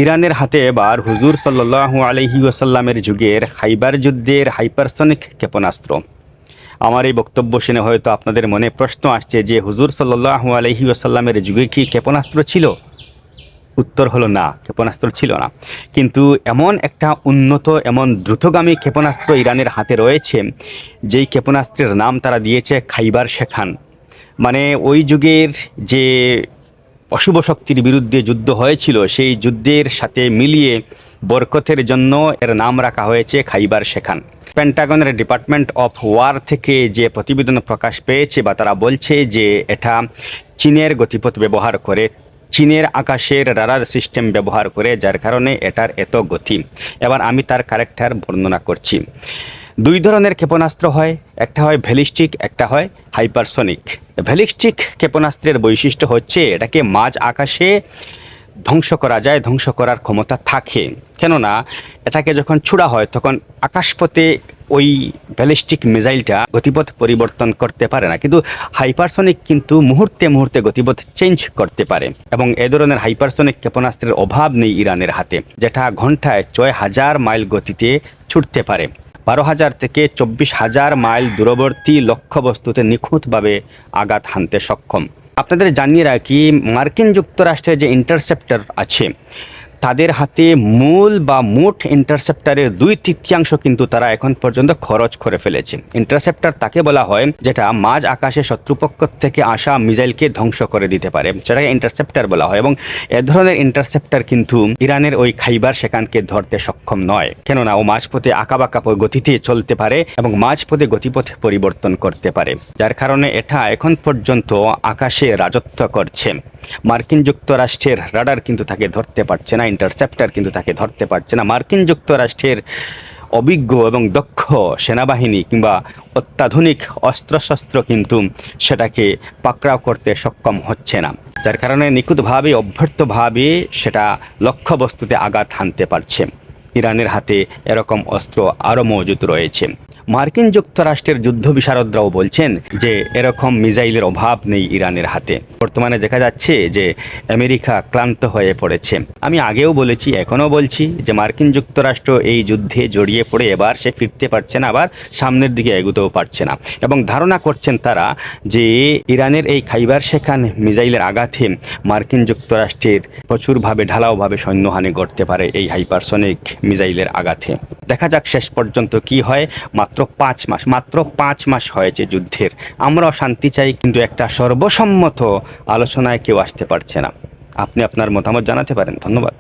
ইরানের হাতে এবার হুজুর সাল্লাল্লাহু আলাইহি ওয়াসাল্লামের যুগের খাইবার যুদ্ধের হাইপারসনিক ক্ষেপণাস্ত্র। আমার এই বক্তব্য শুনে হয়তো আপনাদের মনে প্রশ্ন আসছে যে হুজুর সাল্লাল্লাহু আলাইহি ওয়াসাল্লামের যুগে কি ক্ষেপণাস্ত্র ছিল? উত্তর হলো না, ক্ষেপণাস্ত্র ছিল না। কিন্তু এমন একটা উন্নত, এমন দ্রুতগামী ক্ষেপণাস্ত্র ইরানের হাতে রয়েছে, যেই ক্ষেপণাস্ত্রের নাম তারা দিয়েছে খাইবার শেখান। মানে ওই যুগের যে অশুভ শক্তির বিরুদ্ধে যুদ্ধ হয়েছিল, সেই যুদ্ধের সাথে মিলিয়ে বরকতের জন্য এর নাম রাখা হয়েছে খাইবার শেখান। পেন্টাগনের ডিপার্টমেন্ট অফ ওয়ার থেকে যে প্রতিবেদন প্রকাশ পেয়েছে, বা তারা বলছে যে এটা চীনের গতিপথ ব্যবহার করে, চীনের আকাশের রাডার সিস্টেম ব্যবহার করে, যার কারণে এটার এত গতি। এবার আমি তার ক্যারেক্টার বর্ণনা করছি। দুই ধরনের ক্ষেপণাস্ত্র হয়, একটা হয় ব্যালিস্টিক, একটা হয় হাইপারসনিক। ব্যালিস্টিক ক্ষেপণাস্ত্রের বৈশিষ্ট্য হচ্ছে এটাকে মাঝ আকাশে ধ্বংস করা যায়, ধ্বংস করার ক্ষমতা থাকে। কেননা এটাকে যখন ছোড়া হয় তখন আকাশপথে ওই ব্যালিস্টিক মিসাইলটা গতিপথ পরিবর্তন করতে পারে না, কিন্তু হাইপারসনিক কিন্তু মুহূর্তে মুহূর্তে গতিপথ চেঞ্জ করতে পারে। এবং এ ধরনের হাইপারসনিক ক্ষেপণাস্ত্রের অভাব নেই ইরানের হাতে, যেটা ঘন্টায় ৬,০০০ মাইল গতিতে ছুটতে পারে। ১২,০০০ থেকে ২৪,০০০ মাইল দূরবর্তী লক্ষ্যবস্তুতে নিখুঁতভাবে আঘাত হানতে সক্ষম। আপনাদের জানিয়ে রাখি, মার্কিন যুক্তরাষ্ট্রের যে ইন্টারসেপ্টর আছে, তাদের হাতে মূল বা মোট ইন্টারসেপ্টারের ২/৩ কিন্তু তারা এখন পর্যন্ত খরচ করে ফেলেছে। ইন্টারসেপ্টার তাকে বলা হয় যেটা মাঝ আকাশে শত্রুপক্ষ থেকে আসা মিসাইলকে ধ্বংস করে দিতে পারে, সেটাকে ইন্টারসেপ্টার বলা হয়। এবং এ ধরনের ইন্টারসেপ্টার কিন্তু ইরানের ওই খাইবার শেখানকে ধরতে সক্ষম নয়, কেননা ও মাঝপথে আঁকাবাঁকা গতিতে চলতে পারে এবং মাঝপথে গতিপথ পরিবর্তন করতে পারে, যার কারণে এটা এখন পর্যন্ত আকাশে রাজত্ব করছে। মার্কিন যুক্তরাষ্ট্রের রাডার কিন্তু তাকে ধরতে পারছে না, ইন্টারসেপ্টার কিন্তু তাকে ধরতে পারছে না। মার্কিন যুক্তরাষ্ট্রের অভিজ্ঞ এবং দক্ষ সেনাবাহিনী কিংবা অত্যাধুনিক অস্ত্রশস্ত্র কিন্তু সেটাকে পাকড়াও করতে সক্ষম হচ্ছে না, যার কারণে নিখুঁতভাবে, অভ্যর্থভাবে সেটা লক্ষ্যবস্তুতে আঘাত হানতে পারছে। ইরানের হাতে এরকম অস্ত্র আরও মজুদ রয়েছে। মার্কিন যুক্তরাষ্ট্রের যুদ্ধ বিশারদরাও বলছেন যে এরকম মিসাইলের অভাব নেই ইরানের হাতে। বর্তমানে দেখা যাচ্ছে যে আমেরিকা ক্লান্ত হয়ে পড়েছে। আমি আগেও বলেছি, এখনও বলছি যে মার্কিন যুক্তরাষ্ট্র এই যুদ্ধে জড়িয়ে পড়ে এবার সে ফিরতে পারছে না, আবার সামনের দিকে এগোতেও পারছে না। এবং ধারণা করছেন তারা যে ইরানের এই খাইবার শেখান মিসাইলের আঘাতে মার্কিন যুক্তরাষ্ট্রের প্রচুরভাবে, ঢালাওভাবে সৈন্যহানি ঘটতে পারে এই হাইপারসনিক মিসাইলের আঘাতে। দেখা যাক শেষ পর্যন্ত কি হয়। মাত্র ৫ মাস হয়েছে যুদ্ধের। আমরাও শান্তি চাই, কিন্তু একটা সর্বসম্মত আলোচনায় কেউ আসতে পারছে না। আপনি আপনার মতামত জানাতে পারেন। ধন্যবাদ।